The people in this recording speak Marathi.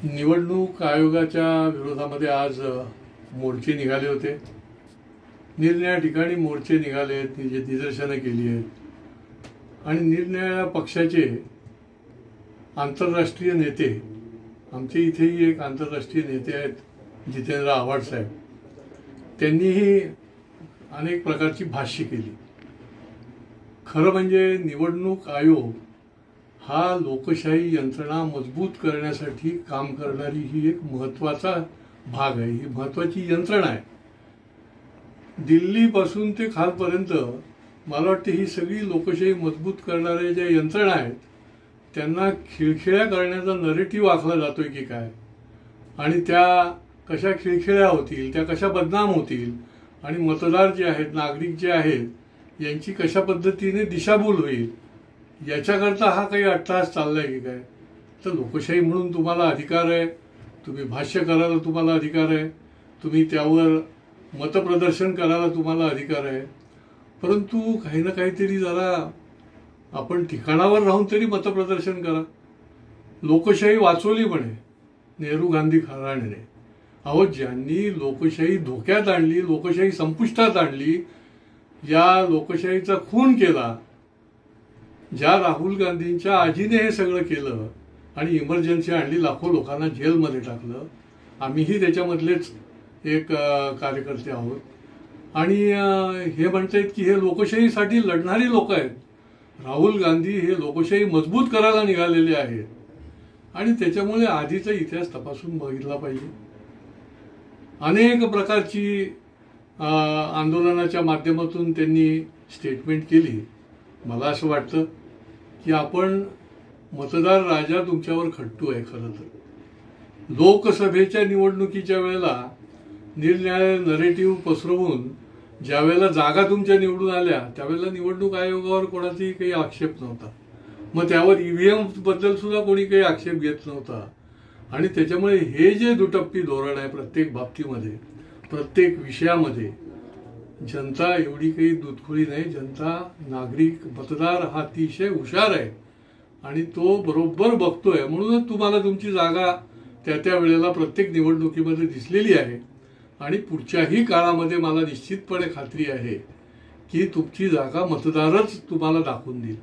निवडणूक आयोगाच्या विरोधामध्ये आज मोर्चे निघाले होते। निरनिराळ्या ठिकाणी मोर्चे निघाले आहेत, निदर्शनं केली आहेत आणि निरनिराळ्या पक्षाचे आंतरराष्ट्रीय नेते, आमच्या इथेही एक आंतरराष्ट्रीय नेते आहेत जितेंद्र आव्हाड साहेब, त्यांनीही अनेक प्रकारची भाष्य केली। खरं म्हणजे निवडणूक आयोग हा लोकशाही यंत्रणा मजबूत करण्यासाठी काम करणारी ही एक महत्त्वाचा भाग आहे, ही महत्त्वाची यंत्रणा आहे। दिल्लीपासून ते खालपर्यंत मला वाटतं ही सगळी लोकशाही मजबूत करणाऱ्या ज्या यंत्रणा आहेत त्यांना खिळखिळ्या करण्याचा नरेटिव्ह आखला जातोय की काय, आणि त्या कशा खिळखिळ्या होतील, त्या कशा बदनाम होतील आणि मतदार जे आहेत, नागरिक जे आहेत यांची कशा पद्धतीने दिशाभूल होईल, याच्याकरता हा काही अट्टहास चाललाय की काय। तर लोकशाही म्हणून तुम्हाला अधिकार आहे, तुम्ही भाष्य करायला तुम्हाला अधिकार आहे, तुम्ही त्यावर मतप्रदर्शन करायला तुम्हाला अधिकार आहे, परंतु काही ना काहीतरी जरा आपण ठिकाणावर राहून तरी मतप्रदर्शन करा। लोकशाही वाचवली म्हणे नेहरू गांधी घराण्याने। अहो, ज्यांनी लोकशाही धोक्यात आणली, लोकशाही संपुष्टात आणली, या लोकशाहीचा खून केला, ज्या राहुल गांधींच्या आजीने हे सगळं केलं आणि इमर्जन्सी आणली, लाखो लोकांना जेलमध्ये टाकलं, आम्हीही त्याच्यामधलेच एक कार्यकर्ते आहोत, आणि हे म्हणतात की हे लोकशाहीसाठी लढणारी लोक आहेत। राहुल गांधी हे लोकशाही मजबूत करायला निघालेले आहेत आणि त्याच्यामुळे आधीचा इतिहास तपासून बघितला पाहिजे। अनेक प्रकारची आंदोलनाच्या माध्यमातून त्यांनी स्टेटमेंट केली। मला असं वाटतं की आपण मतदार राजा तुमच्यावर खट्टू आहे। खरं तर लोकसभेच्या निवडणुकीच्या वेळेला निरनिराळे नरेटिव्ह पसरवून ज्या वेळेला जागा तुमच्या निवडून आल्या त्यावेळेला निवडणूक आयोगावर कोणाचाही काही आक्षेप नव्हता, मग त्यावर ईव्हीएम बद्दल सुद्धा कोणी काही आक्षेप घेत नव्हता, आणि त्याच्यामुळे हे जे दुटप्पी धोरण आहे प्रत्येक बाबतीमध्ये, प्रत्येक विषयामध्ये, जनता एवढी काही दूधखोरी नाही। जनता, नागरिक, मतदार हा अतिशय हुशार आहे आणि तो बरोबर बघतोय, म्हणूनच तुम्हाला तुमची जागा त्या वेळेला प्रत्येक निवडणुकीमध्ये दिसलेली आहे, आणि पुढच्याही काळामध्ये मला निश्चितपणे खात्री आहे की तुमची जागा मतदारच तुम्हाला दाखवून देईल।